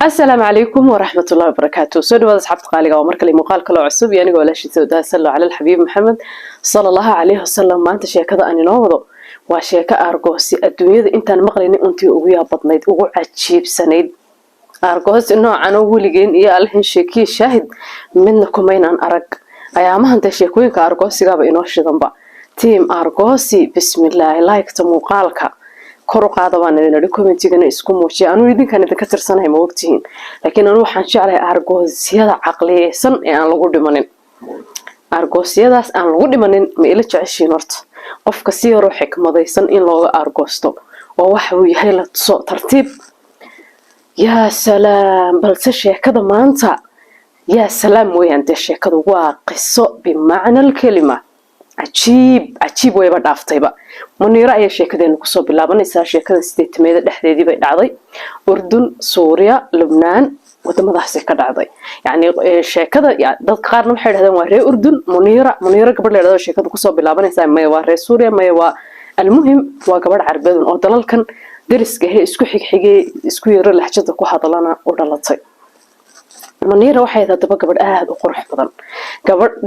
السلام عليكم ورحمة الله وبركاته. سودوا أصحاب قالوا ومركلي مقال كله عصب يعني ولا شيء سودا سلوا على الحبيب محمد صلى الله عليه وسلم. ما أنت شيء كذا أنا نوضو وشيء كأرجوسي الدنيا أنت المقلني أنت ويا بطنيد وعجيب سنيد أرجوس إنه عنو ولجين يا الحين شيكي شاهد منكم بين أن أرق أيامها أنت شيكوين كأرجوسي قاب إنه شذنبا تيم أرجوسي بسم الله لايك تمقالك kor u qaada baan idin commentigana isku muujiyo anu idinkan idinka tirsanahay ma ogtihiin laakiin anu waxaan jeclahay argoosyada caqliyeysan ee aan lagu dhimanin argoosyadaas aan lagu dhimanin ma ila jeceshiin horta qofka si yar oo xikmadaysan in looga argoosto oo waxa uu yahay la soo tartiib yaa salaam balse sheekada maanta yaa salaam weeyaan de sheekadu waa qiso bimacna alkalima عجيب ويبقى دافتيبا منيرة أي شيء كذا نقصه بالله بنيسا شيء كذا استثمار ده دي بيدعضي أردن سوريا لبنان وده ما ضحسي كذا عضي يعني شيء كذا يعني ده قارن محل هذا وري أردن منيرة قبل هذا شيء كذا نقصه بالله بنيسا ما يوري سوريا ما يوا المهم وقبل عربية أو دلال كان درس جه اسكو حقيقي اسكو يرى لحجة كو حضلنا ودلالتي منيرة waxay dadba gabadh aad u qurux badan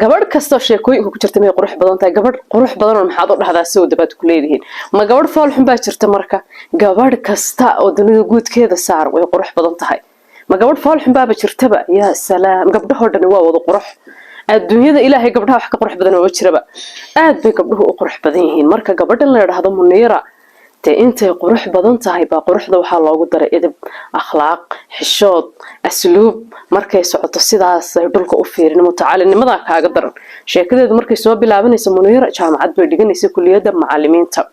gabadh kasto sheekooyinka ku jirta may qurux badan tahay gabadh qurux badan oo maxaad u dhahdaa soo dabad ku leeyihiin ma gabadh fool xun baa jirta marka gabadh kasta oo dunida guudkeeda saar way qurux badan tahay ma gabadh fool xun baa jirtaba yaa salaam gabdhaha oo dhan waa wada qurux adduunyada ilaahay gabdhaha wax ka qurux badan oo jiraba aad bay gabdhuhu u qurux badan yihiin marka gabadhan la yiraahdo Munira أنت قروح بدن تهاي بقروح ذو حال وجود إدب أخلاق حشود أسلوب مركز سعط السيدة سيدلك أوفير المتعال إن ماذا كقدر شيء كذا مركز سواب بلعبنا يسمونه يرى جامعة بردقان يسوي كلية معلمين تب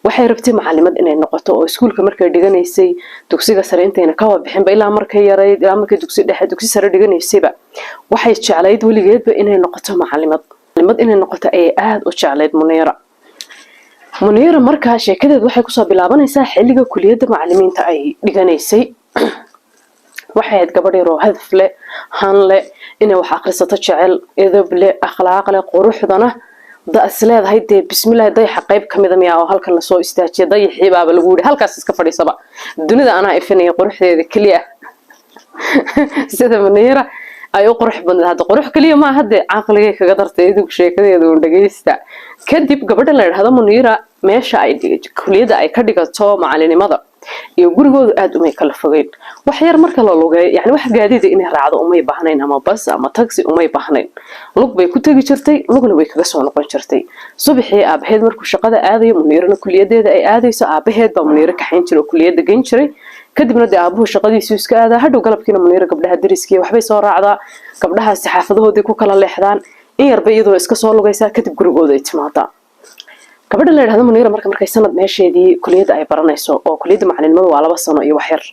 وحيربتي معلمات إن النقطة أو سكول كمركز دقان يسي تكسير سرينتين كوا بحين بيلا مركز يريد لا مركز تكسير سر دقان يسيبه وحيش على يد ولي جد إن النقطة معلمات إن النقطة أي أحد وشعليد منيرة منيرة markaa sheekadeed waxay ku soo bilaabanaysaa xilliga kuliyada macallimiinta ay dhiganaysay waxay aad gabadh yar oo hadaf leh han leh inay wax akhrisato jecel edeb leh akhlaaq leh quruxdana isleedahay de bismillaah day qayb kamid ah miyaa oo halkan la soo istaajiyay day xibaaba lagu yiri halkaas iska fadhiisaba dunida ana ifinay quruxdeeda kaliya sida Munira ay qurux badan hada qurux kaliya ma hada aqliga kaga dartay idinku sheekadeedu u dhageysta kadib gabadha la yiraahdo Munira meesha ay kuliyada ay ka dhigato macalinimada iyo gurigoodu aad u kala fogeyn wax yar marka la lugay yani wax gaadiida inay raacdo uma baahnayn ama bas ama taxi uma baahnayn lug bay ku tagi jirtay lugna way kaga soo noqon jirtay subaxii aabaheed markuu shaqada aadayo Munirana kuliyadeeda ay aadayso aabaheed baa Munira ka xayn jiray kuliyada geyn jiray kadibna aabuhu shaqadiisu iska aada hadhow galabkiina Munira gabdhaha dariskii waxbay soo raacdaa gabdhaha saxaafadoodii ku kala leexdaan in yarba iyadoo iska soo lugaysa kadib gurigooda ay timaadaa gabadha la yiraahdo Munira markay sanad meesheedii kuliyada ay baranayso oo kuliyada macalinimadu waa 2 sano iyo wax yar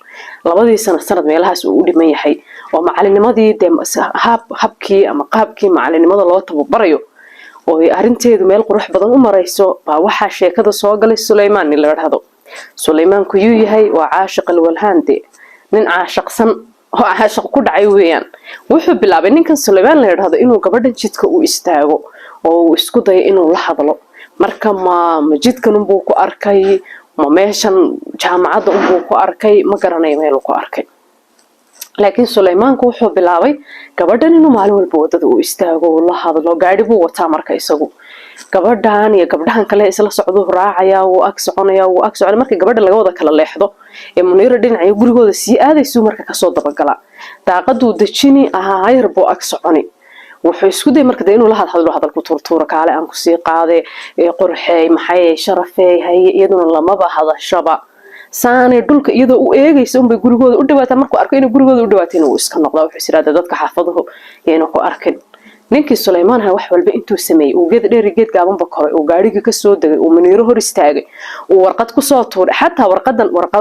labadii sanad meelahaas uu u dhiman yahay oo macalinimadii habkii ama qaabkii macalinimada loo tababarayo oo arinteedu meel qurux badan u marayso baa waxa sheekada soo galay Suleymaan la yiraahdo Suleymaan ku yahay waa caashiq alwalhande nin caashiqsan oo caashiq ku dhacay weeyaan wuxuu bilaabay ninkan Suleymaan la yiraahdo inuu gabadhan jidka u istaago oo uu isku dayo inuu la hadlo marka ma jidkan uu ku arkay ma meeshan jaamacada uu ku arkay ma garanay meel uu ku arkay laakiin Suleymaan wuxuu bilaabay gabadhan inuu maalin walba wadada u istaago oo la hadlo gaari buu wataa marka isagu gabadhan iyo gabdhahan kale isla socdo raacaya oo ag soconaya markii gabadha laga wada kala leexdo ee Munira dhinaca gurigooda si aadayso marka ka soo dabagala daaqadu dajini ayr buu ag soconi wuxuu isku day marka inuu la hadalku turtuura kaale aan ku sii qaade qurxay maxay sharafay hay iyaduna lamaba hadashaba saane dhulka iyadoo u eegayso bay gurigooda u dhawaata markuu arko inuu gurigooda u dhawaateen uu iska noqdo wuxuu siraada dadka xaafadahu inuu ku arkin ninkii Suleymaan wax walba intuu sameeyay uu geed dheer geed gaaban ba koray uu gaariga ka soo dagay uu Munira hor istaagay uu warqad ku soo tuuray xataa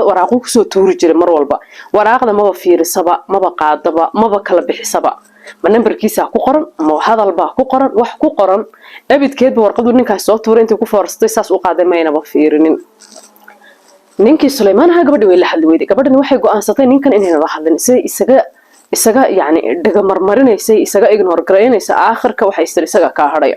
waraaqo ku soo tuuri jiray mar walba waraaqda ma fiirsaba ma qaadaba ma kala bixisaba ma nambarkiisa ku qoran ma hadal baa ku qoran wax ku qoran abidkeed warqadu ninkaas soo tuuray intii ku foorsatay saas u qaaday maynaba fiirinin ninkii Suleymaan gabadha way la hadlay gabadhan waxay go'aansatay ninkan inay la hadlin isaga yani dhaga marmarinaysay isaga ignore gareynaysa aakhirka waxay istir isaga ka hadhay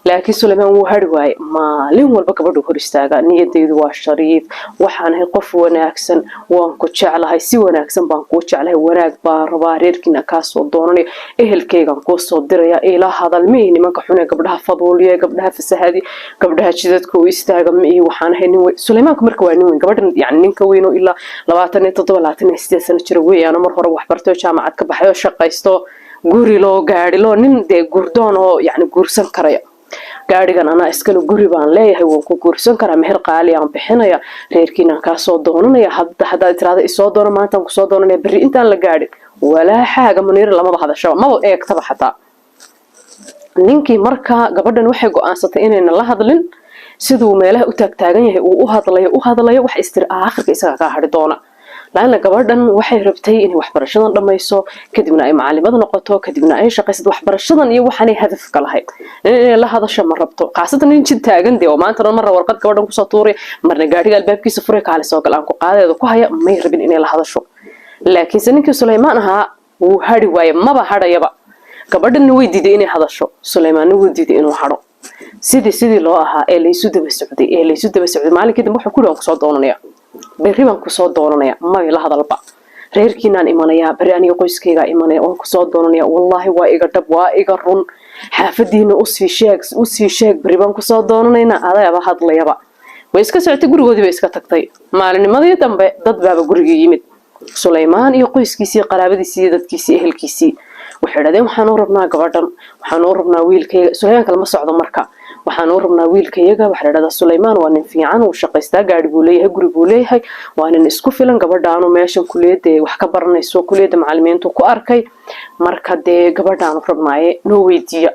laakiin Suleymaan wuu hari waayay maalin walba gabadhu hor istaaga niyadeydu waa shariif waxaan ahay qof wanaagsan waan ku jeclahay si wanaagsan baan ku jeclahay wanaag baan rabaa reerkina ka soo doonanay ehelkeygan ku soo diraya ila hadal mi nimanka xun ee gabdhaha faduuliye gabdhaha fasahaadi gabdhaha jidadka u istaaga mi waxaan ahay nin Suleymaan marka waa nin weyn gabadhan yani ninka weyn oo ilaa 27 28 sano jira weeyaan mar hore wax bartay jaamacad ka baxay oo shaqaysto guri loo gaari loo nin de gurdoon oo yani guursan karaya gaarigan ana iskala guri baan leeyahay waan ku guursan karaa meher qaali aan bixinaya reerkiina ka soo doonanaya hadda tiraada isoo doono maanta ku soo doonanaya bari intaan la gaadhin walaa xaaga Muniir lama hadasho ma eegtaba xataa ninkii marka gabadhan waxay go'aansatay inayna la hadlin sidoo meelaha u taagan yahay uu u hadlayo wax istir aakhirka isaga ka hadhi doona laana gabadhan waxay rabtay in waxbarashadan dhamayso kadibna ay macallimad noqoto kadibna ay shaqaysato waxbarashadan iyo waxaanay hadaf ka lahayd in la hadasho ma rabto qaasatan in jid taagan oo maanta mar warqad gabadhan ku soo tuuray marna gaariga albaabkiisa furay kaale soo galaan ku qaadeedo ku haya may rabin inay la hadasho laakiin ninkii Suleymaan ahaa wuu hari waayay maba hadhayaba gabadhan way diiday inay hadasho Suleymaan wuu diiday inuu hadho sidii loo ahaa ee laysu daba socday maalinkii dambe wuxuu ku dhaw soo doonanaya berri baan ku soo doonanaya ma la hadalba reerkiinaan imanaya bari aniga qoyskayga imanaya oo ku soo doonanaya wallahi waa iga dhab waa iga run xaafadiina u sii sheeg bari baan ku soo doonanayna adayaba hadlayaba way iska socotay gurigoodii bay iska tagtay maalinimadii dambe dad baaba guriga yimid Suleymaan iyo qoyskiisii qaraabadiisii dadkiisii ehelkiisii waxay dhaadeen waxaan u rabnaa gabadhan waxaan u rabnaa wiilkayga Suleymaan kale ma socdo marka waxaan u rabnaa wiilkayga waxa la dhadaa Suleymaan waa nin fiican oo shaqaysta gaari buu leeyahay guri buu leeyahay waa nin isku filan gabadhaan oo meeshan kuliyada wax ka baranayso kuliyada macallimiintu ku arkay marka gabadhaan u rabnaaye noo weydiiya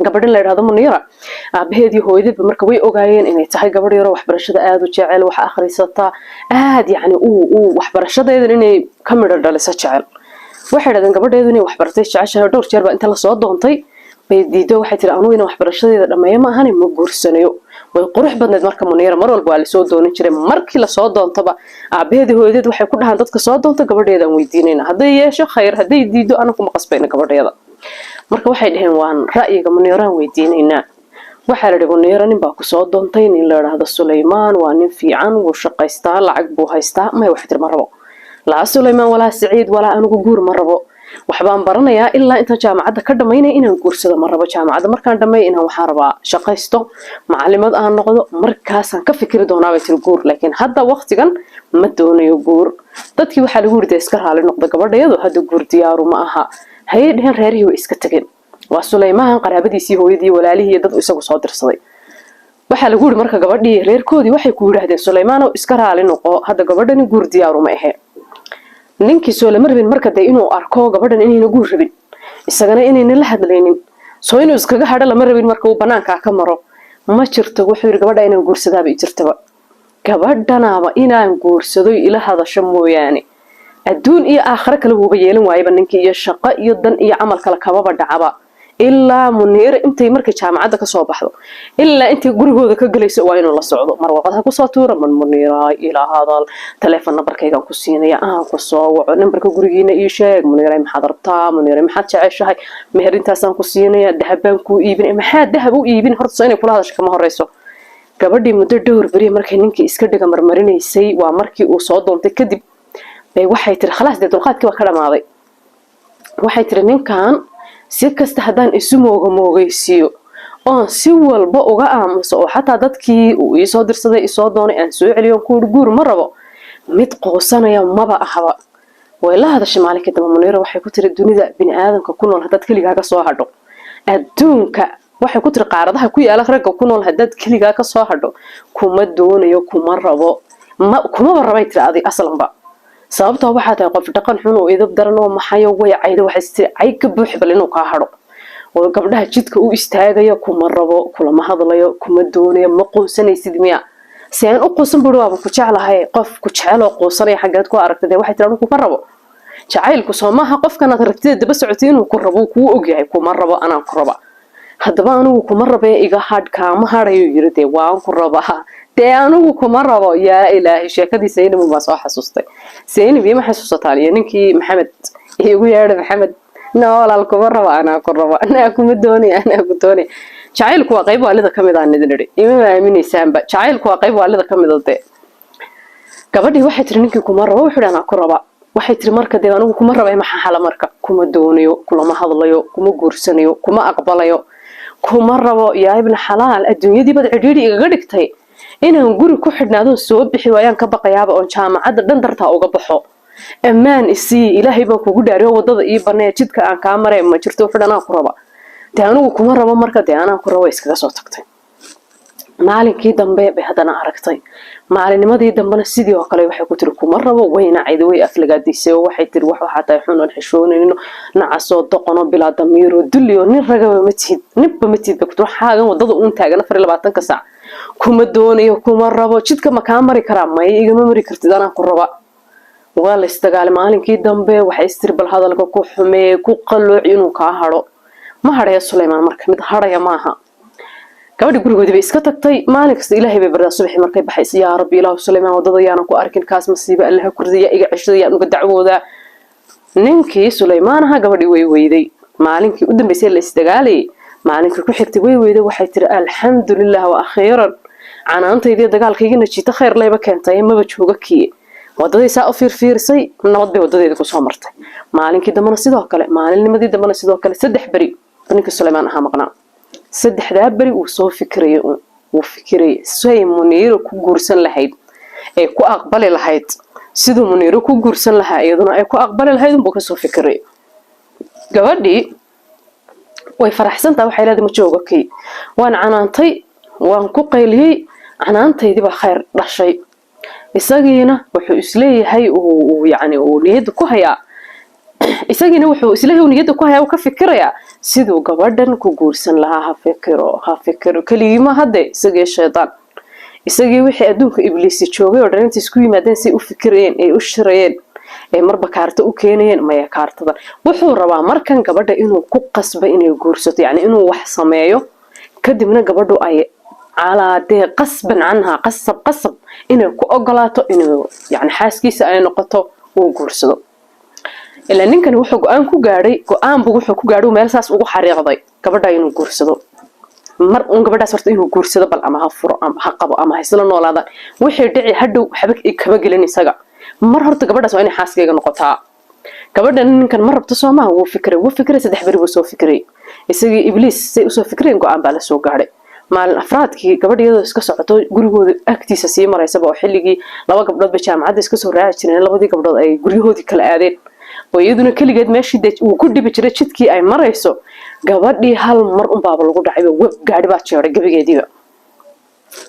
gabadhan la yiraahdo Muniira aabaheedii hooyadeed marka way ogaayeen inay tahay gabadh yar oo waxbarashada aad u jecel wax akhrisata aad yani uu waxbarashadeedan inay ka midho dhaliso jecel waxay dhaadeen gabadheedu inay waxbartay jeceshahay dhowr jeer ba inta la soo doontay bay diido waxay tiri anigu inaan waxbarashadeeda dhameeyo ma ahan ma guursanayo way qurux badneed marka Muniira mar walba waa la soo doonin jiray markii la soo doontaba aabaheedii hooyadeed waxay ku dhahan dadka soo doonta gabadheedan weydiinayna haday yeesho khayr haday diido anagu ma qasbayna gabadheeda marka waxay dhaheen waan ra'yiga Muniiraan weydiinayna waxa la dhigay Muniira nin baa ku soo doontay nin la yiraahdo Suleymaan waa nin fiican oo shaqaysta lacag buu haystaa ma wax tir ma rabo la Suleymaan wala Saciid wala anigu guur ma rabo waxbaan baranayaa ilaa inta jaamacada ka dhameynay inaan guursado ma rabo jaamacada markaan dhameey inaan waxa rabaa shaqaysto macallimad aan noqdo markaasaan ka fikiri doonaa bay tir guur laakiin hadda waqtigan ma doonayo guur dadkii waxa lagu yiri iska raali noqdo gabadheedu hadda guur diyaaru ma aha hay'adahan reerihii way iska tageen waa Suleymaan qaraabadiisii hooyadii walaalihii dad isagu soo dirsaday waxa lagu yiri marka gabadhii reerkoodii waxay ku yiraahdeen Suleymaan oo iska raali noqo hadda gabadhani guur diyaaru ma aha ninkii Suleymaan rabin marka inuu arko gabadhan inayna guur rabin isagana inayna la hadlaynin soo inuu iskaga hadho lama rabin marka uu banaanka ka maro ma jirto wuxuu yiri gabadha inaan guursadaaba jirtaba gabadhanaaba inaan guursado ila hadasho mooyaane adduun iyo aakhira kale uu yeelan waayba ninkii iyo shaqo iyo dan iyo amal kale kababa dhacaba ilaa Muniira intay markay jaamacada ka soo baxdo ilaa intay gurigooda ka galayso waa inuu la socdo mar warqad ku soo tuuro Muniira ila hadal telefoon numberkayga ku siinaya aan ku soo waco numberka gurigiina ii sheeg Muniira maxaad rabtaa Muniira maxaad jeceshahay meher intaasaan ku siinaya dahabaan ku iibin maxaad dahab u iibin horta inay kula hadasho kama horeyso gabadhii muddo dhowr bari markay ninkii iska dhiga marmarinaysay waa markii uu soo doontay kadib bay waxay tiri khalaas dulqaadkii waa ka dhamaaday waxay tiri ninkan si kasta hadaan isu moogaysiyo oo si walba uga aamuso oo xataa dadkii uu ii soo dirsaday ii soo doonay aan soo celiyo ku guur ma rabo mid qoosanaya maba ahaba way la hadashay maalintii dambe Muniira waxay ku tiri dunida bini aadamka ku nool hadad kaliya ka soo hadho adduunka waxay ku tiri qaaradaha ku yaala ragga ku nool hadad kaliya ka soo hadho kuma doonayo kuma rabo kuma rabay tiri aslanba sababtoo waxa tahay qof dhaqan xun oo idab daran oo maxayo way cayda waxa istii ay ka buux bal inuu ka hadho oo gabdhaha jidka u istaagayo kuma rabo kulama hadlayo kuma doonayo ma qoonsanaysid miya seen u qoonsan buu waaba ku jeclahay qof ku jecel oo qoonsanaya xageed ku aragtay waxay tiraan ku rabo jacaylku Soomaha qofkan aad ragtida daba socotay inuu ku rabo ku ogyahay kuma rabo anaan ku raba haddaba anigu kuma rabay iga hadhka ma harayo yirade waan ku rabaa anigu kuma rabo yaa ilaahi sheekadiisa inuu ma soo xasuustay Zainab ma xasuusataa ninkii Maxamed igu yeeray Maxamed noolal kuma rabo anaa ku rabo anaa kuma doonay anaa ku doonay jacaylku waa qayb waalida ka mid ah nidiniri ima aaminaysaanba jacaylku waa qayb waalida ka mid ah gabadhii waxay tiri ninkii kuma rabo wuxuu dhaana ku raba waxay tiri marka dee anigu kuma raba maxaa xala marka kuma doonayo kulama hadlayo kuma guursanayo kuma aqbalayo kuma rabo yaa ibn xalaal adduunyadii bad cidhiidhi igaga dhigtay inaan guri ku xidhnaado soo bixi waayaan ka baqayaaba oo jaamacadda dhan dartaa uga baxo ammaan isii ilaahay baan kugu dhaariyo wadada ii banee jidka aan kaa maray ma jirto wuxuu dhaana ku raba dee anigu kuma rabo marka dee anaan ku rabo iskaga soo tagtay maalinkii dambe bay haddana aragtay maalinimadii dambena sidii oo kale waxay ku tiri kuma rabo wayna cayda way aflagaadisay oo waxay tiri wax waxa tahay xun oo xishoonayno nacasoo doqono bilaa damiiro duliyo nin ragaba ma tihid nibba ma tihid ku xaagan wadada uun taagan 24 saac kuma doonayo kuma rabo jidka ma ka mari karaa ma igama mari kartid anaan ku raba waa la istagaal maalinkii dambe waxay istiri bal hadalka ku xumee ku qalooc inuu ka haro ma hareeyo Suleymaan marka mid haraya maaha gabadhi gurigoodii bay iska tagtay maalin kasta ilaahay bay bardaa subaxii markay baxayso yaa rabbi ilaahu Suleymaan wadada yaana ku arkin kaas masiiba Allah kurdiya iga cishada yaan uga dacwooda ninkii Suleymaan aha gabadhi way weyday maalinkii u dambeysay la isdagaalay maalinkii ku xigtay way weyday waxay tiri alxamdulillah wa akhiran canaantaydii dagaalkayga najiita khayr leeba keentay maba jooga kii wadadii saa u fiirsay nabad bay wadadeeda ku soo martay maalinkii dambana sidoo kale maalinnimadii dambana sidoo kale 3 bari ninkii Suleymaan aha maqnaa 3 bari uu soo fikirayay uu fikiray say Muniiro ku guursan lahayd ee ku aqbali lahayd sidoo Muniiro ku guursan lahaa iyaduna ay ku aqbali lahayd buu ka soo fikiray gabadhii way faraxsantaa waxay leedahay ma joogo kii waan canaantay waan ku qayliyay canaantaydii ba khayr dhashay isagiina wuxuu isleeyahay uu yaani uu niyad ku hayaa isagiina wuxuu isleeyahay niyad ku hayaa ka fikiraya sidoo gabadhan ku guursan lahaa ha fikiro kaliima hadde isagii shaytaan isagii wixii adduunka ibliis joogay oo dhantii isku yimaadeen si u fikireen ay u shirayeen ay marba kaarta u keenayeen maya kaartada wuxuu rabaa markan gabadha inuu ku qasbo inay guursato yaani inuu wax sameeyo kadibna gabadhu ay على دي قصبا عنها قصب إنه كأجلاته إنه يعني حاس كيس أي نقطة وجورسه إلا نكن وحق أنكو جاري كأن بوحق كجارو مالساس وجو حريق ضي كبردا إنه جورسه مر كبردا صرت إنه جورسه بل أما هفر أما حقب أما هيسلنا ولا هذا وحيد دعي حدو حبك إكبق لني سجع مر هرت كبردا سويني حاس كي نقطة كبردا نكن مر بتصومه وفكرة سدحبري وسو فكري يسوي إبليس سو فكرين كأن بالسوق جاري مال أفرادكي قبل يدو إسكسر عطو جريهود أكتيس سيمر يسبوا حلقي لو قبل بجام عاد إسكسر راجعين لو بدي قبل أي جريهود كل عادين ويدون كل جد ماشي ده وكل بجري شتكي أي مرة يسو قبل هال مر بابا لو قد عيب وب قاعد باتشير قبل جديد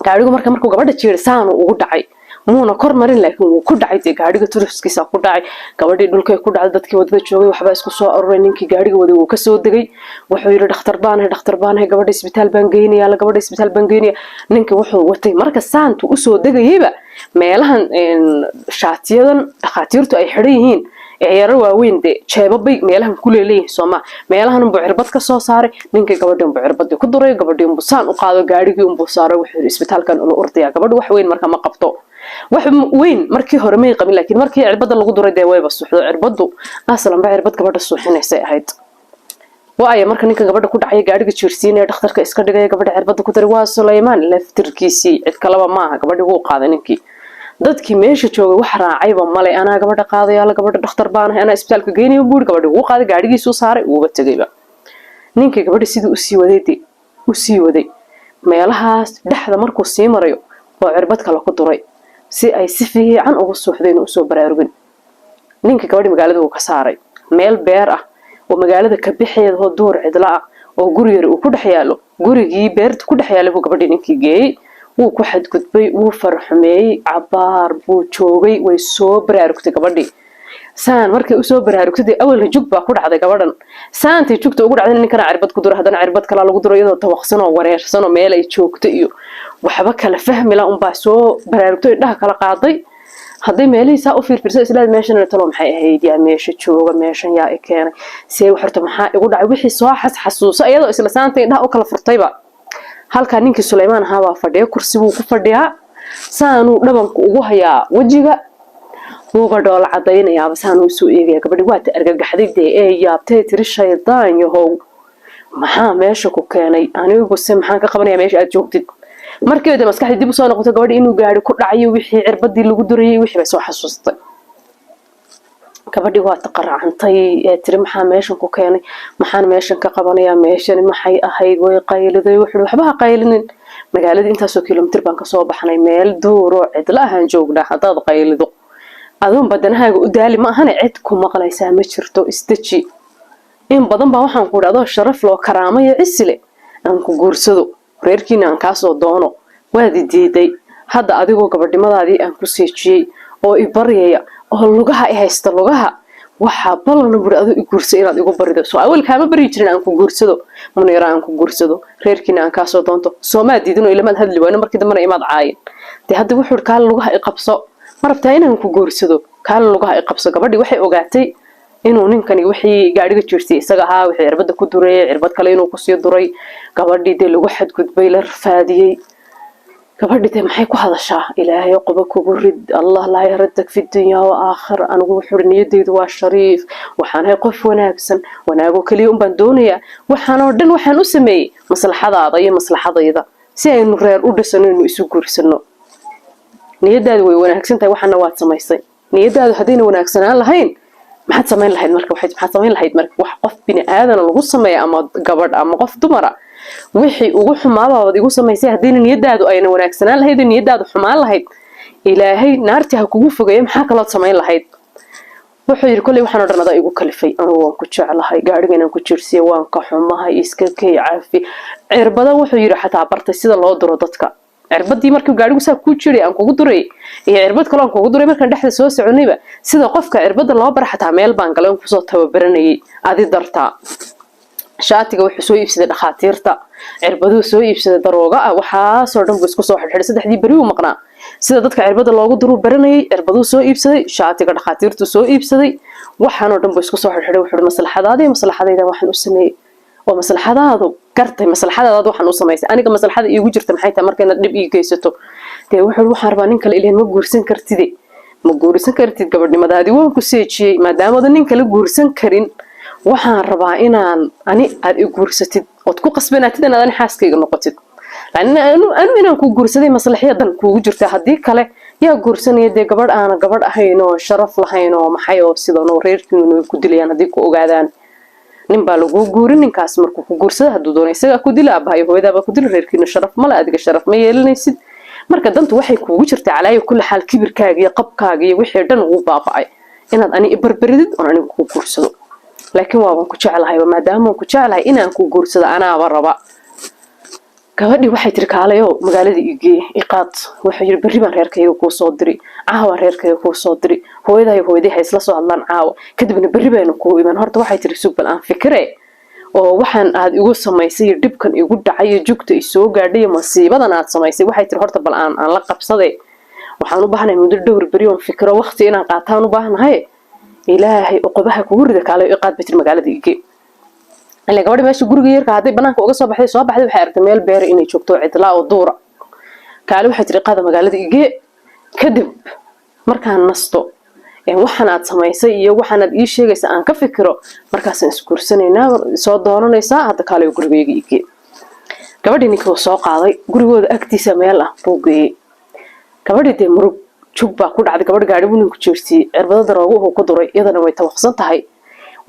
قاعد مركو قبل تشير سان وقد عيب مو نكر مرين لكن وكل عيد قاعد تروس كيسا كل عيب قبل دول كي كل عدد كي ودبت شوي وحبا إسكسر أرنين كي قاعد ودي وكسر دقي وحير دختر بانه قبل إسبيتال بنجيني على قبل إسبيتال بنجيني نك وحو وتي مركز سانت وأسود دقيقة مالهن شاتيان خاطرته أي حريهين عياروا وين دي شبابي مالهن كل ليه سما مالهن بعربت كصاصاري نك قبل بعربت كدري قبل بصان وقاعد قاعد يوم بصاره وحير إسبيتال كان الأرضية قبل وحوين مركز ما قبطه وين مركي هرمي قبل لكن مركي عربت اللي قدر يداوي بس عربته أصلا بعربت قبل الصحين يساعد وأي مركي نك قبل كل حاجة قاعد تشرسين دخترك إسكار دقيقة قبل عربت كتر وسليمان لفتركيسي اتكلم معها قبل هو قاعد نكي dadkii meesha joogay wax raacayba malay ana gabadha qaadaya la gabadha dhakhtar baan ana isbitaalka geeniyo buur gabadha uu qaaday gaarigiisu saaray uu batagayba ninkii gabadha sidii u sii waday meelahaas dhaxda markuu sii marayo oo cirbad kala ku duray si ay si fiican ugu suuxdeen oo soo baraarugin ninkii gabadha magaalada uu ka saaray meel beer ah oo magaalada ka bixiyay oo door cidla ah oo guri yar uu ku dhaxyaalo gurigii beerta ku dhaxyaalo buu gabadha ninkii geeyay wuu ku xadgudbay wuu farxumeeyay cabaar buu joogay way soo baraarugtay gabadhii saan markay u soo baraarugtay awal jug baa ku dhacday gabadhan saantii jugta ugu dhacday ninkana cirbad ku duro hadana cirbad kala lagu duro iyadoo tawaqsan oo wareersan oo meel ay joogto iyo waxba kala fahmi la baa soo baraarugtay dhaha kala qaaday haday meelihiisa u fiirfiirso isla meeshan talo maxay ahayd yaa meesha jooga meeshan yaa keenay si waxarta maxaa igu dhacay wixii soo xasuuso iyadoo isla saantay dhaha u kala furtayba halka ninkii Suleymaan ahaa fadhiyo kursi buu ku fadhiyaa saanu dhabanku ugu hayaa wajiga uu gadhool cadaynaya saanu soo eegaya gabadhi waa ta argagaxday ee yaabtay tiri shaydaan yahow maxaa meesha ku keenay anigu se maxaan ka qabanayaa meesha aad joogtid markeeda maskaxda dib u soo noqotay gabadha inuu gaari ku dhacayo wixii cirbadii lagu durayay wixii bay soo xasuustay gabadhii waa taqaracantay ee tiri maxaa meeshan ku keenay maxaan meeshan ka qabanayaa meeshan maxay ahayd way qayliday wuxuu waxba ha qaylinin magaalada intaasoo kiiloomitir baan ka soo baxnay meel duuro cidla ahaan joognaa hadaad qaylido adoon badanahaaga u daali ma ahane cid ku maqlaysaa ma jirto isdaji in badan baa waxaan ku idhahdoo sharaf loo karaamayo cisile aan ku guursado reerkiina aan kaasoo doono waadi diiday hadda adigoo gabadhnimadaadii aan ku seejiyey oo i baryaya oo lugaha i haysta lugaha waxaa ballan buri adu i guurso inaad igu barido soo awalkaama bari jirin aan ku guursado Muniira aan ku guursado reerkiina aan kaasoo doonto soo ma diidino ilamaad hadli wayna markii dambana imaad caayin de hadda wuxuu kaal lugaha i qabso ma rabtaa inaan ku guursado kaal lugaha i qabso gabadhii waxay ogaatay inuu ninkani wixii gaadhiga jirtay isaga ahaa wixii cirbada ku duray cirbad kale inuu ku sii duray gabadhii de lagu xadgudbay la rafaadiyay gabadhii maxay ku hadashaa ilaahay qoba kugu rid allah la yaradak fi dunya wa aakhir anigu wuxuu niyadeydu waa shariif waxaan hay qof wanaagsan wanaago kaliya baan doonayaa waxaan oo dhan waxaan u sameeyay maslaxadaada iyo maslaxadayda si aynu reer u dhisano inuu isu guursano niyadaadu way wanaagsan tahay waxana waad samaysay niyadaadu hadayna wanaagsanaan lahayn maxaad samayn lahayd marka maxaad samayn lahayd marka wax qof bini aadan lagu sameeyo ama gabadh ama qof dumara wixii ugu xumaaba wad igu samaysay hadii niyadaadu ayna wanaagsanaan lahayd niyadaadu xumaan lahayd ilaahay naarti ha kugu fogeeyo maxaa kala samayn lahayd wuxuu yiri kulli waxaan odhanada igu kalifay anigu waan ku jeclahay gaadhiga inaan ku jirsiyo waan ka xumahay iska kay caafi cirbada wuxuu yiri xataa bartay sida loo duro dadka cirbadii markii gaadhigu saa ku jiray aan kugu duray iyo cirbad kale aan kugu duray markaan dhexda soo soconayba sida qofka cirbada loo bar xataa meel baan galay ku soo tababaranayay adi dartaa shaatiga wuxuu soo iibsaday dhaqaatiirta cirbadu soo iibsaday darooga waxa soo dhan isku soo xidhay saddexdii bari u maqnaa sida dadka cirbada loogu duro baranayay cirbadu soo iibsaday shaatiga dhaqaatiirtu soo iibsaday waxaan oo dhan isku soo xidhay wuxuu maslaxadayda waxaan u sameeyay oo maslaxadaadu gartay maslaxadaadu waxaan u sameeyay aniga maslaxada iigu jirta maxay tahay markay dib ii geysato de wuxuu waxaan rabaa nin kale ileen ma guursan kartid gabadhnimadaadii waan ku seejiyay maadaama nin kale guursan karin waxaan rabaa inaan aad i guursatid oo ku qasbanaatid inaad xaaskayga noqotid anu inaan ku guursaday maslaxiyadan kuugu jirta hadii kale yaa guursanaya de gabadh aan gabadh ahayn oo sharaf lahayn oo maxay oo sidoo reerkiinu ku dilayaan hadii ku ogaadaan nin baa lagu guurin ninkaas markuu ku guursado haduu doono isaga ku dila abahay hooyada ku dil reerkiina sharaf ma la adiga sharaf ma yeelanaysid marka dantu waxay kuugu jirtaa calaayo kulli xaal kibirkaaga iyo qabkaaga iyo wixii dhan ugu baaba'ay inaad ani barbaridid oo anigu ku guursado laakiin waan ku jecelahay maadaama ku jecelahay inaan ku guursado anaaba raba gabadhii waxay tiri kaalayo magaalada iqaad wuxuu yiri bari baan reerkayga ku soo diri caawa reerkayga ku soo diri hooyaday hay isla soo hadlaan caawa kadibna bari baan ku iman horta waxay tiri sugbal aan fikire oo waxaan aad igu samaysay dibkan igu dhacay jugta i soo gaadhay masiibadan aad samaysay waxay tiri horta bal aan la qabsaday waxaan u baahanahay muddo dhowr bari oo fikiro waqti inaan qaataan u baahanahay ilaahay uqabaha kugu rida kaalayo iqaad bitir magaalada ilaa gabadha meesha guriga yarka haday banaanka uga soo baxday waxay aragtay meel beer inay joogto cidla oo duura kaale waxay tiri qaada magaalada kadib markaan nasto waxaan aad samaysay iyo waxaan aad ii sheegaysaa aan ka fikiro markaas aan iskuursanaynaa soo doonanaysaa hadda kaale gurigeyga gabadhii ninkii soo qaaday gurigooda agtiisa meel ah buu geeyay gabadhii de murug jug baa ku dhacday gabadh gaadhi buu ninku jeertay cirbada darooguhu ku duray iyadana way tawaqsan tahay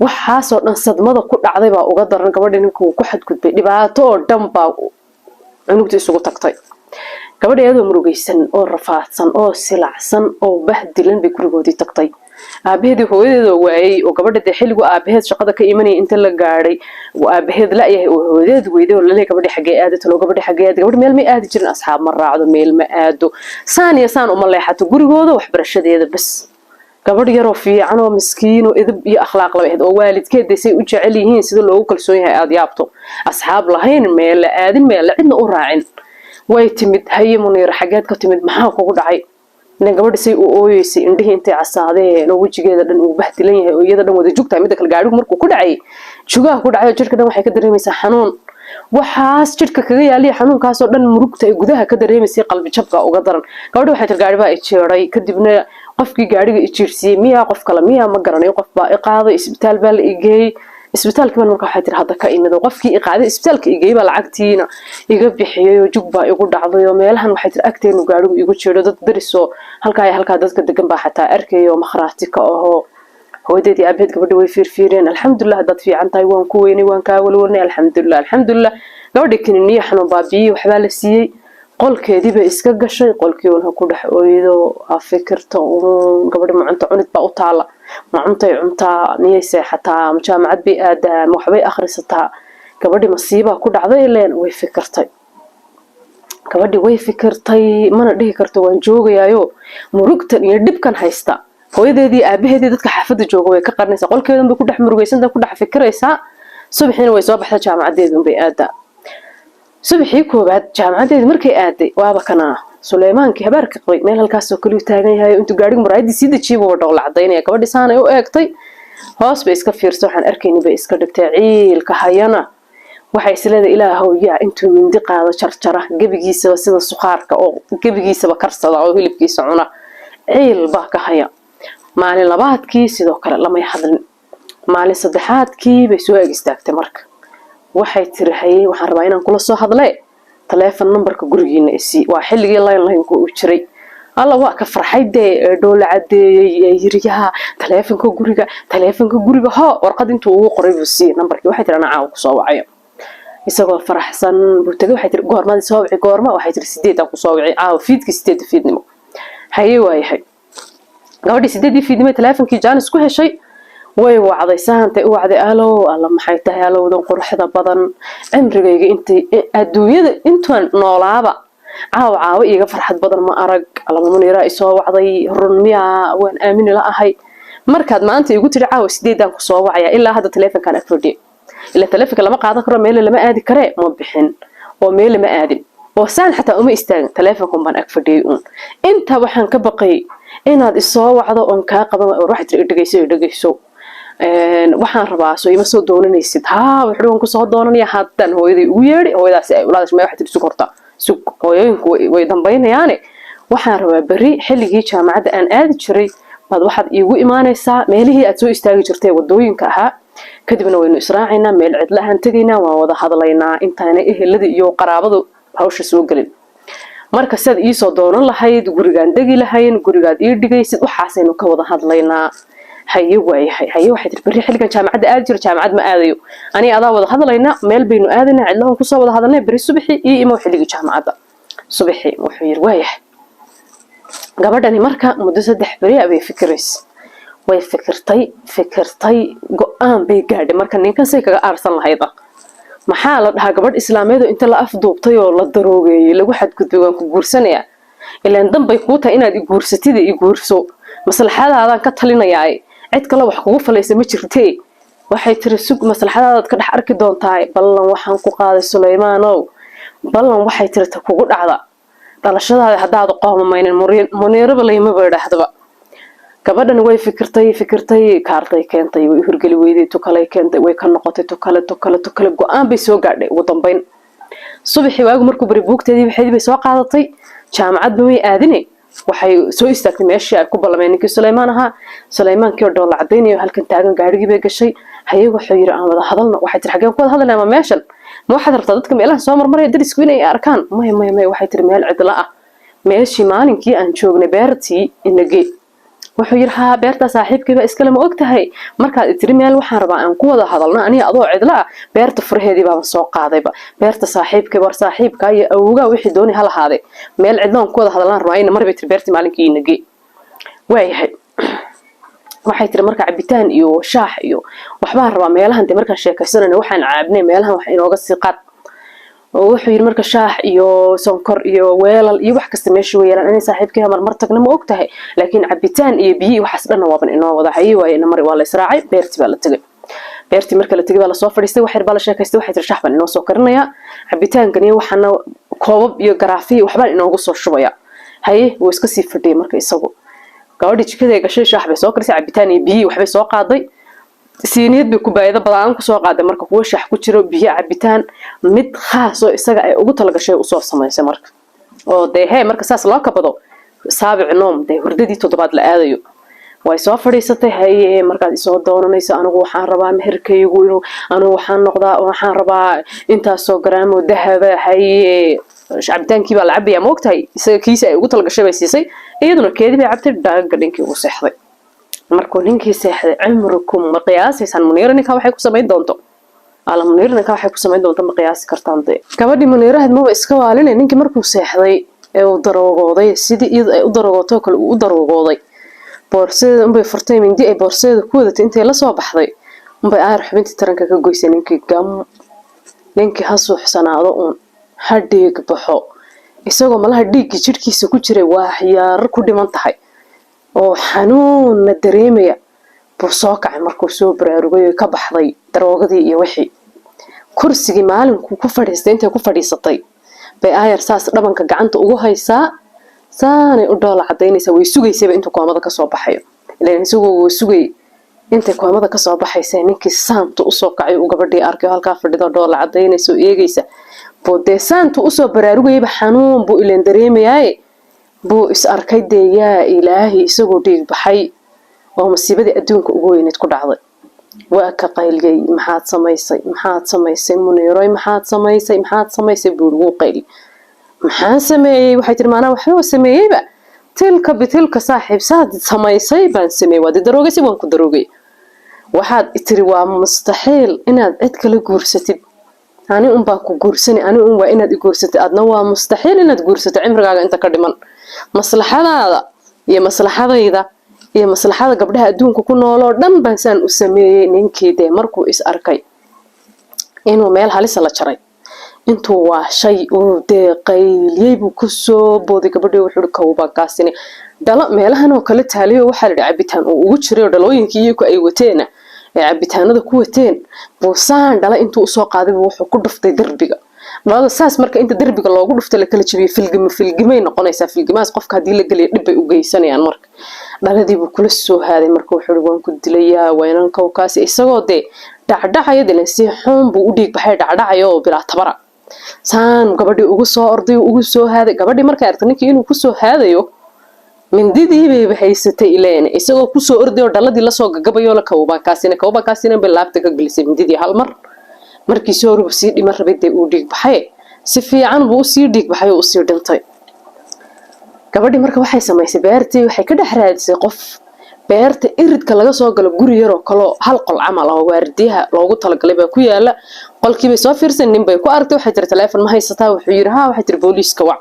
waxaasoo dhan sadmada ku dhacday baa uga daran gabadhii ninku ku xadgudbay dhibaato oo dhan baa cunugta isugu tagtay gabadha iyadoo murugaysan oo rafaadsan oo silacsan oo bahdilan bay gurigoodii tagtay aabaheedii hooyadeeda waayay oo gabadha de xilligu aabaheed shaqada ka imanayay inta la gaadhay aabaheed la yahay oo hooyadeed weyday oo laleeyahay gabadha xagee aadato gabadha xagee aad gabadh meel ma aadi jirin asxaab ma raacdo meel ma aado saan uma leexato gurigooda waxbarashadeeda bas gabadh yaroo fiican oo miskiin oo edeb iyo akhlaaq lahayd oo waalidkeed say u jecel yihiin sida loogu kalsoon yahay aad yaabto asxaab lahayn meel la aadin meel la cidna u raacin way timid haye Muniira xageed ka timid maxaa kugu dhacay in gabadh say u ooyeysay indhihii intay casaadeen oo wajigeeda dhan uu bahdilan yahay oo iyada dhan wada jugtay mid kale gaadhigu markuu ku dhacay jugaha ku dhacay jirka dhan waxay ka dareemaysaa xanuun waxaas jirka kaga yaaliya xanuunkaas oo dhan murugta ay gudaha ka dareemaysay qalbi jabka uga daran gabadhu waxay tir gaadhi baa jeeray kadibna qofkii gaadhiga jiirsiyay miyaa qof kale miyaa ma garanayo qof baa qaaday isbitaal baa la igeeyay isbitaalka baan markaa waxay tiri hadda ka imid qofkii iqaaday isbitaalka igeyba lacagtiina iga bixiyay oo jug baa igu dhacday oo meelahan waxay tiri agteenu gaarigu igu jeedo dad dariso halkaa dadka degan baa xataa arkayo makhraati ka oo hooyadii abeed gabadha way fiirfiireen alxamdulillah dad fiican tahay waan ku weynay waan ka walwalnay alxamdulillah gabadha kiniiniya xanuun baabiyi waxba la siiyay qolkeedii bay iska gashay qolkii uu ku dhax ooydo fikirto gabadha macunta cunid baa u taala macuntay cuntaa miyay seexataa jaamacad bay aadaa waxbay akhrisataa gabadhi masiiba ku dhacday ileen way fikirtay gabadhi way fikirtay mana dhihi karto waan joogayaayo murugtan iyo dhibkan haysta hooyadeedii aabaheedii dadka xaafadda jooga way ka qarnaysaa qolkeedan bay ku dhex murugaysan ku dhex fikiraysaa subaxiina way soo baxday jaamacadeedu bay aadaa subaxii koobaad jaamacadeedu markay aaday waaba kana Suleymaanki habarka qabay meel halkaas oo kaliya taagan yahay intuu gaariga maraayadii sii dajiibo oo dhaqla cadeynaya gabadhi saanay u eegtay hoos bay iska fiirso waxaan arkaynay bay iska dhigtay ciilka hayana waxay isleeda ilaahow yaa intuu mindi qaado jarjara gabigiisa sida suqaarka oo gabigiisa karsada oo hilibkiisa cuna ciil baa ka haya maalin labaadkii sidoo kale lama hadlin maalin saddexaadkii bay soo istaagtay marka waxay tirahay waxaan rabaa inaan kula soo hadlay telefoon numberka gurigiina isi waa xilligii line ku jiray alla waa ka farxay dhool cadeeyay yiriyaha telefoonka guriga ha warqad intuu ugu qoray buu si numberkii waxay tiri anaa ku soo wacayo isagoo faraxsan buu tagay waxay tiri goorma soo wacay goorma waxay tiri 8 ku soo wacay fiidkii 8 fiidnimo haye waayahay gabadhi 8 fiidnimo telefoonkii jaanis ku heshay way wacday saantay u wacday alo alla maxay tahay alowdan quruxda badan cimrigayga intay adduunyada intaan noolaaba caawa iga farxad badan ma arag alla munira isoo wacday run miya waan aamin la ahay markaad maanta igu tiri caawa 8 ku soo wacaya ilaa hadda telefoonkan afrodhi ila telefoonka lama qaadan karo meel lama aadi kare ma bixin oo meel lama aadin oo saan xataa uma istaagin telefoonkan baan afrodhi inta waxaan ka baqay inaad isoo wacdo on ka qaban wax dhageyso waxaan rabaa soo ima soo doonanaysid wuxuu ku soo doonanaya hadan hooyaday ugu yeedhay hooyadaas ay walaalash ma wax tirsu korta sug hooyooyinku way dambeynayaan waxaan rabaa bari xilligii jaamacadda aan aadi jiray baad waxaad iigu imaanaysaa meelihii aad soo istaagi jirtay wadooyinka ahaa kadibna waynu israacaynaa meel cid la aan tagaynaa waan wada hadlaynaa intaana ehelada iyo qaraabadu hawsha soo galin marka sad ii soo doonan lahayd gurigaan degi lahayn gurigaad ii dhigaysid waxaasaynu ka wada hadlaynaa haye waxay tiri bari xilligan jaamacadda aad jiro jaamacad ma aadayo ani adaa wada hadlayna meel baynu aadana cidlahan ku soo wada hadalnay bari subaxii iyo imo xilliga jaamacadda subaxii wuxuu yiri waayahay gabadhani marka muddo 3 bari ay way fikirtay go'aan bay gaadhay marka ninkan say kaga aarsan lahayd maxaa la dhahaa gabadh islaameed inta la afduubtay oo la daroogeeyay lagu xadgudbay waan ku guursanaya ilaan danbay ku tahay inaad i guursatid i guurso maslaxadaada ka talinayaa cid kale wax kugu falaysa ma jirtee waxay tiri sug maslaxadaada ka dhex arki doontaa ballan waxaan ku qaaday Suleymaanow ballan waxay tiri ta kugu dhacda dhalashadaada hadaad qoomamaynin Muniiraba leeyma baadhahdaba gabadhan way fikirtay kaartay keentay way hurgali weyday to kale keentay way ka noqotay to kale go'aan bay soo gaadhay ugu dambeyn subaxii waagu markuu bari buugteedii waxay soo qaadatay jaamacad bay aadinay waxay soo istaagtay meeshii ay ku ballameen ninkii Suleymaan ahaa Suleymaankii oo dhoola cadeynayo halkan taagan gaarigii bay gashay haye wuxuu yiri aan wada hadalno waxay tiri xageen ku wada hadalnaa meeshan ma waxaad rabtaa dadka meelaha soo marmaray darisku inay arkaan may waxay tiri meel cidla ah meeshii maalinkii aan joognay beertii inagee wuxuu yiri beerta saaxiibkayba iskala ma ogtahay markaad tiri meel waxaan rabaa aan ku wada hadalno aniga adoo cidla beerta furheedii baan soo qaadayba beerta saaxiibka iyo awga wixii dooni hal ahaaday meel cidlaan ku wada hadalnaan rabaa in marba tiri beertii maalinkii inagee waayahay waxay tiri marka cabitaan iyo shaax iyo waxbaan rabaa meelahan markaan sheekaysanayna waxaan caabnay meelahan wax inooga sii qaad wuxuu yiri marka shaax iyo sonkor iyo weelal iyo wax kasta meesha weeyaan inay saaxiibkay mar tagna ma ogtahay laakiin cabitaan iyo biyo waxaas dhan waaban inoo wada hayay waayna mar waa la israacay beertii baa la tagay beertii marka la tagay baa la soo fadhiistay wax yar baa la sheekaystay waxay tiri shaax baan inoo soo karinaya cabitaankan iyo waxana koobab iyo garaafiyo waxbaan inoogu soo shubaya haye wuu iska sii fadhiyay marka isagu gabadhii jikada gashay shaax bay soo karisay cabitaan iyo biyo waxbay soo qaaday siiniyad bay ku baayada badaan ku soo qaaday marka kuwa shaax ku jiro biyo cabitaan mid khaas oo isaga ay ugu talagashay u soo sameysay marka oo marka saas loo kabado saabic noom hurdadii 7 la aadayo way soo fadhiisatay haye markaad isoo doonanayso anigu waxaan rabaa meherkaygu inuu anigu waxaan rabaa intaasoo garaamo dahaba haye cabitaankii baa la cabayaa moogtahay isaga kiisa ay ugu talagashay bay siisay iyaduna keedii bay cabtay dhaaga ninkii ugu seexday markuu ninkii seexday cimrikum ma qiyaasaysan Muniira ninka waxay ku samayn doonto ala Muniira ninka waxay ku samayn doonto ma qiyaasi kartaan de gabadhii Muniiraad ma iska waalinay ninkii markuu seexday ee uu daroogooday sidii iyada ay u daroogoto kale uu daroogooday boorseeda unbay furtay mindi ay boorseeda ku wadatay intay la soo baxday unbay aar xubintii taranka ka goysay ninkii ha suuxsanaado uun ha dhiig baxo isagoo malaha dhiigga jirkiisa ku jiray waa xiyaar ku dhiman tahay oo xanuun dareemaya buu soo kacay markuu soo baraarugay ka baxday daroogadii iyo wixii kursigii maalinku ku fadhiistay intay ku fadhiisatay bay aayar saas dhabanka gacanta ugu haysaa saanay u dhoola cadaynaysa way sugaysayba intuu koomada ka soo baxayo ilaan isagoo sugay intay koomada ka soo baxaysa ninkii saantu u soo kacay uu gabadhii arkay halka fadhido dhoola cadaynaysa oo eegaysa buu deesaantu u soo baraarugayba xanuun buu ileen dareemayay buu is arkay deeyaa ilaahi isagoo dhiig baxay oo masiibadii adduunka ugu weyneed ku dhacday waa ka qayliyay maxaad samaysay Muniiro maxaad samaysay buu ugu qayli maxaan sameeyay waxay tiri maana waxba sameeyayba tilka bitilka saaxiib saad samaysay baan sameeyay wadi daroogay si waan ku daroogay waxaad tiri waa mustaxiil inaad cid kale guursatid ani baa ku guursanay ani waa inaad guursatid adna waa mustaxiil inaad guursato cimrigaaga inta ka dhiman maslaxadaada iyo maslaxadayda iyo maslaxada gabdhaha adduunka ku nool oo dhan baan saan u sameeyay ninkii de markuu is arkay inuu meel halis la jaray intuu waa shay uu deeqayliyay buu ku soo booday gabadhii wuxuu kawba kaasini dala meelahan oo kale taaliyo waxa la cabitaan oo ugu jiray dhalooyinkii iyagu ay wateen ee cabitaanada ku wateen buu saan dhala intuu soo qaaday wuxuu ku dhuftay darbiga maada saas marka inta darbiga loogu dhufto la kala jabiyay filgimay noqonaysa filgimaas qofka hadii la galiyo dib bay u geysanayaan marka dhaladii buu kula soo haaday marka wuxuu waan ku dilayaa waynan kawkaas isagoo de dhacdhacaya dilan si xun buu u dhiig baxay dhacdhacayo oo bilaa tabara saan gabadhii ugu soo orday ugu soo haaday gabadhii markay aragtay ninkii inuu ku soo haadayo mindidii bay haysatay ileen isagoo ku soo orday oo dhaladii la soo gagabayo la kawba kaasina bilaabta ka galisay mindidii hal mar markii soo rub si dhimar rabay uu dhiig baxay si fiican buu si dhiig baxay oo si dhintay gabadhii marka waxay samaysay beertii waxay ka dhaxraadisay qof beerta iridka laga soo galo guri yar oo kale hal qol camal oo waardiyaha loogu talagalay baa ku yaala qolkii bay soo fiirsan nin bay ku aragtay waxay tir telefoon ma haysataa wuxuu yiri waxay tir booliiska wac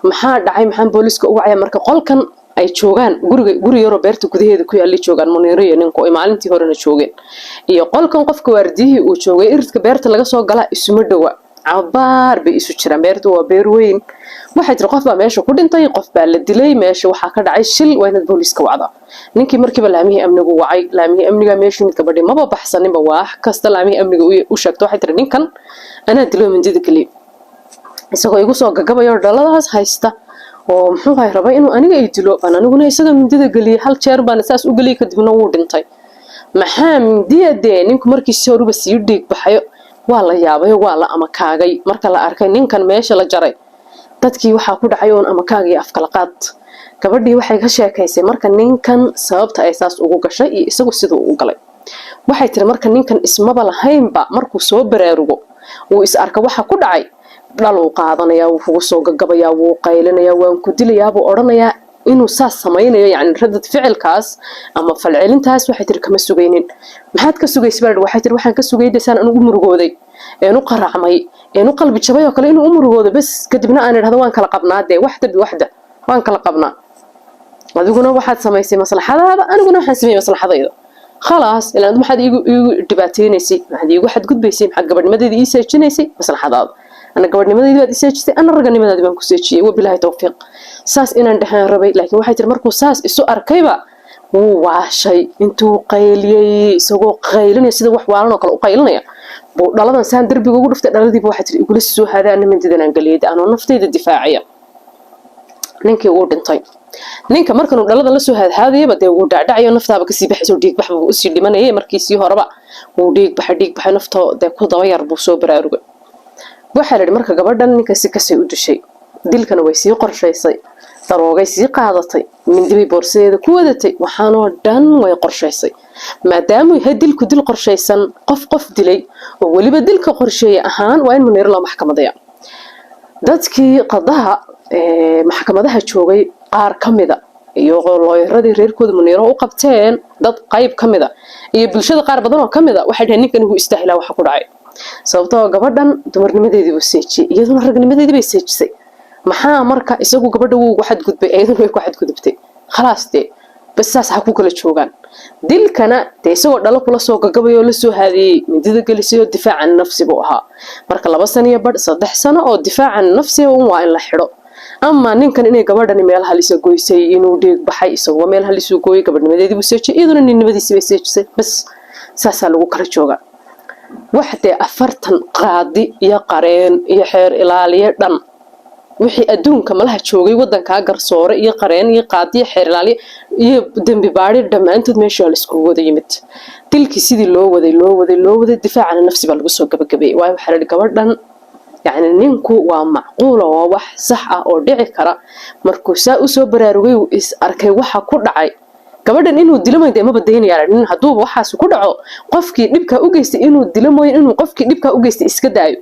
maxaa dhacay maxaan booliiska u wacay marka qolkan ay joogaan guri yar oo beerta gudaheeda ku yaali joogaan Muniiro iyo ninku ay maalintii horena joogeen iyo qolkan qofka waardiyihii uu joogay iridka beerta laga soo gala isuma dhawa cabaar bay isu jiraan beertu waa beer weyn waxay tir qof baa meesha ku dhintay qof baa la dilay meesha waxa ka dhacay shil waa inaad booliiska wacda ninkii markiiba laamihii amnigu wacay laamihii amniga meesha mid gabadhi maba baxsaninba wax kasta laamihii amniga u sheegto waxay tir ninkan ana dilo mindida kaliya isagoo igu soo gagabayo dhaladaas haysta oo muxuu rabay inuu aniga ay dilo aniguna isaga mindida galiyay hal jeer baan saas u galiyay kadibna wuu dhintay maxaa mindiyade ninku markii soo ruba sii dhiig baxayo waa la yaabay waa la ama kaagay marka la arkay ninkan meesha la jaray dadkii waxa ku dhacay oo ama kaagay afkala qaad gabadhii waxay ka sheekaysay marka ninkan sababta ay saas ugu gashay iyo isagu sidoo u galay waxay tiri marka ninkan ismaba lahaynba markuu soo baraarugo uu is arka waxa ku dhacay dhal uu qaadanaya uu soo gagabaya uu qaylinaya waan ku dilayaa buu oranayaa inuu saas samaynayo yani radad ficilkaas ama falcelintaas waxay tir kama sugaynin maxaad ka sugaysay waxay tir waxaan ka sugaydeysaan anigu murugooday eenu qaracmay eenu qalbi jabay oo kale inuu murugoodo bas kadibna aan idhaahdo waan kala qabnaade waxda waan kala qabnaa adiguna waxaad samaysay maslaxadaada aniguna waxaan sameeyay maslaxadayda خلاص ilaa maxaad igu dhibaateenaysay maxaad igu xad gudbaysay maxaad gabadhnimadeedii ii seejinaysay maslaxadaada أنا قبل نمدي دلوقتي سجستي أنا رجع نمدي بانكو سجيه وبالله توفيق ساس إن عندها ربي لكن واحد المركو ساس السوق أركيبة وشيء أنتو قيلي سوق قيلني سيد وحوارنا كل قيلنا والله إنسان دربي يقول رفت الذي بواحد يقول السوق هذا أنا من تدنا قليد أنا نفتي الدفاعية نينك يقول بنتين نينك مركو والله السوق هذه بدي يقول دعي نفتها بكسي بحس وديك بحب وسير لمن هي مركزي هربا وديك بح نفته ده كل ضوير بوسو برارجو waxa la marka gabadhan ninka si kasii u dishay dilkana way sii qorshaysay daroogay sii qaadatay mindibay boorsadeeda ku wadatay waxaanoo dhan way qorshaysay maadaama yahay dilku dil qorshaysan qof dilay oo weliba dilka qorsheeye ahaan waa in Muniira loo maxkamadeeyo dadkii qadaha maxkamadaha joogay qaar kamida iyo looyarada reerkooda Muniira u qabteen dad qayb kamida iyo bulshada qaar badan oo kamida waxay dhahay ninkan uu istaahilaa waxa ku dhacay sababtoo gabadhan dumarnimadeedii uu seejiyay iyaduna ragnimadeedii bay seejisay maxaa marka isagu gabadha uu waxad gudbay ayaduna way ku xad gudubtay khalaas bas saas ha ku kala joogan dilkana isagoo dhalo kula soo gagabayo la soo haadiyay midida galisay difaacan nafsiga ahaa marka 2 sano iyo badh 3 sano oo difaacan nafsiga waa in la xiro ama ninkan inay gabadhani meel halis goysay inuu deeg baxay isagoo meel halis u gooyay gabadhnimadeedii buu seejiyay iyaduna ninimadiisii bay seejisay bas saas lagu kala jooga waxde 40 qaadi iyo qareen iyo xeer ilaaliye dhan wixii adduunka malaha joogay wadanka garsoore iyo qareen iyo qaadi iyo xeer ilaaliye iyo dambi baari dhamaantood meesha la isku wada yimid dilkii sidii loo waday difaacan nafsi baa lagu soo gabagabay waa waxa la gabadhan يعني نينكو ومعقولة وواح صح أو دعي كرا مركوسا وسو براروي وإس أركي وحا كودعي gabadhan inuu dilmo deema badeen yaareen haduu waxaas ku dhaco qofkii dhibka u geystay inuu dilmo inuu qofkii dhibka u geystay iska daayo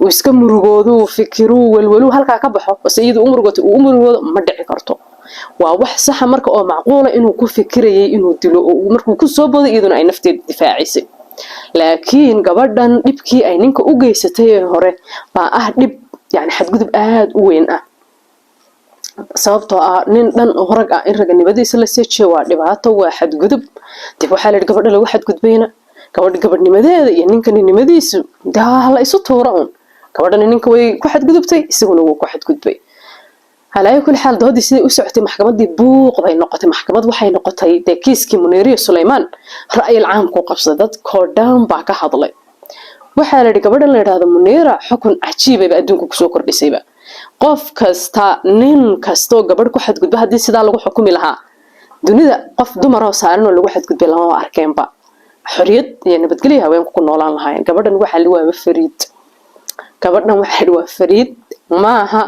oo iska murugoodo fikiru walwalu halka ka baxo sayid umurgoto uu umurgoodo ma dhici karto waa wax sax marka oo macquula inuu ku fikirayay inuu dilo oo markuu ku soo booday iyaduna ay nafteeda difaacisay laakiin gabadhan dhibkii ay ninka u geysatay hore baa dhib yani xadgudub aad u weyn ah sababtoo nin dhan oo rag in raganimadiisa la seejiyo waa dhibaato waa xadgudub dib waxa la gabadha lagu xadgudbayna gabadhnimadeeda iyo ninkanimadiisu daa la isu tuuro gabadhan ninka way ku xadgudubtay isaguna wuu ku xadgudbay على كل حال doodii sidii u socotay maxkamadii buuq bay noqotay maxkamad waxay noqotay kiiskii Muniira Suleymaan ra'yi caam ku qabsaday dad koodaan baa ka hadlay waxa la yiri gabadhan la yiraahdo Muniira xukun cajiib ah adduunka ku soo kordhisayba qof kasta nin kasto gabadh ku xadgudba hadii sidaa lagu xukumi lahaa dunida qof dumar oo saaran oo lagu xadgudbay lama arkeenba xoriyad iyo nabadgelyo haweenku ku noolaan lahaayeen gabadhan waxa la waa fariid gabadhan waxa la waa fariid maaha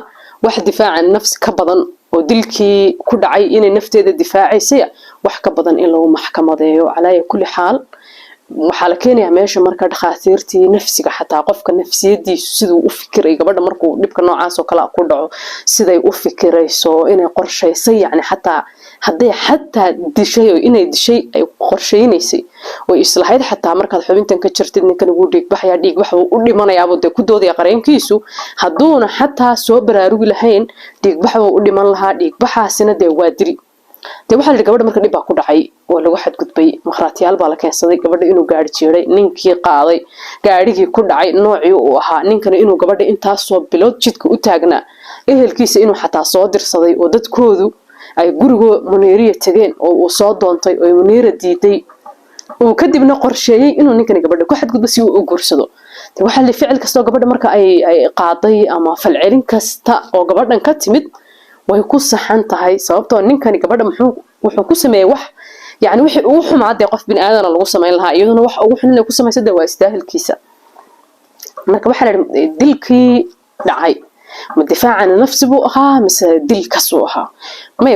wax difaacan nafsi ka badan oo dilkii ku dhacay inay nafteeda difaacisay wax ka badan in lagu maxkamadeeyo calaa kulli xaal waxa la keenayaa meesha marka dhaqaatiirtii nafsiga xataa qofka nafsiyadiisu sidoo u fikiray gabadha markuu dhibka noocaas oo kala ku dhaco siday u fikirayso inay qorshaysay yani xataa dishay oo inay dishay ay qorsheynaysay oo islahayd xataa markaad xubintan ka jirtid ninkan ugu dhiig wax uu u dhimanayaabo ku doodaya qareenkiisu haduuna xataa soo baraarugi lahayn dhiig wax uu u dhiman lahaa dhiig baxaasina waa diri waxa la gabadha marka dhib ku dhacay oo lagu xadgudbay makhraatiyaal baa la keensaday gabadha inuu gaari jiray ninkii qaaday gaarigii ku dhacay noocii uu ahaa ninkana inuu gabadha intaas soo bilood jidka u taagnaa ehelkiisa inuu xataa soo dirsaday oo dadkoodu ay guriga Muniira tageen oo uu soo doontay oo Muniira diiday oo kadibna qorsheeyay inuu ninkan gabadha ku xadgudbo si uu u guursado waxa la ficil kasto gabadha marka ay qaaday ama falcelin kasta oo gabadhan ka timid way ku saxan tahay sababtoo ninkani gabadha wuxuu ku sameeyay wax yani wixii uu xumaade qof bin aadan lagu sameyn lahaa iyaduna wax ugu xun ku sameysay waa istaahilkiisa marka waxa la dilkii dhacay difaacan nafsi buu ahaa mise dil kasoo ahaa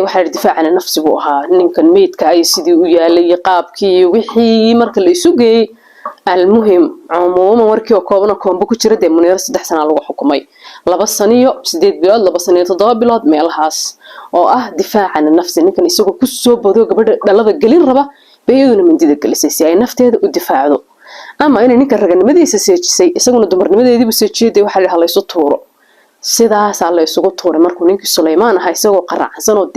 waxa la difaacan nafsi buu ahaa ninkan meedka ay sidii u yaalay qaabkii wixii marka la isu geeyay المهم عموما وركي وكوبنا كومبو كجيره de Muniira 3 sano lagu xukumay 2 sano 8 bilood 2 sano 7 bilood meelahaas oo difaacan nafsi ninkan isagoo ku soo bodo gabadha dhalada galin raba bayaduna mindida galisay si ay nafteeda u difaacdo ama inay ninka raganimadiisa seejisay isaguna dumarnimadeedii buu seejiyay waxa la halayso tuuro sidaas la isugu tuuray markuu ninkii Suleymaan ahaa isagoo qaracsan oo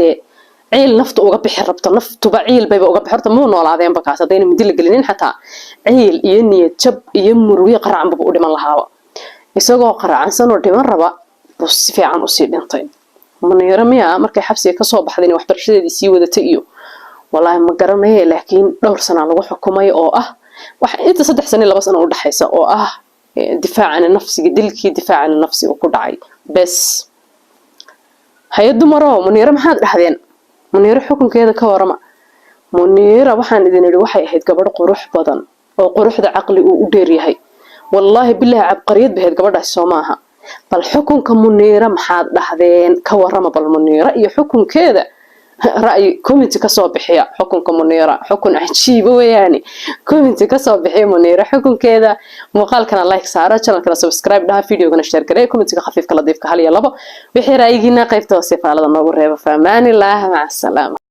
عيل نفط uga bixi rabto naftuba ciil bay uga bixirto ma noolaadeen bakaas hadayna midil galinin xataa ciil iyo niyad jab iyo murugiyo qaracan buu u dhiman lahaa isagoo qaracansan oo dhiman raba buu si fiican u sii dhintay Muniira miya markay xabsiga ka soo baxday wax barashadeedii sii wadatay iyo wallahi ma garanayo laakiin dhowr sano lagu xukumay oo wax inta 3 sano 2 sano u dhaxaysa oo difaacan nafsiga dilkii difaacan nafsiga ku dhacay bas hay'ad maro Muniira maxaad dhahdeen Muniira xukunkeeda ka warama Muniira waxaan idin yiri waxay ahayd gabadh qurux badan oo quruxda aqli uu u dheer yahay wallahi billahi abqariyad bahayd gabadhaas Soomaha فالحكم كمنيرة محاد لحظين كورما بالمنيرة يحكم كذا رأي كومنتي كسب بحياة حكم كمنيرة حكم عجيب يعني كومنتي كسب بحياة منيرة حكم كذا مقال كان لايك سارة channel كان سبسكرايب لها فيديو كان اشترك عليه كومنتي خفيف كلا ضيف كهالي يلا وحي رأينا قيب توصيف على النور فأمان الله مع السلامة.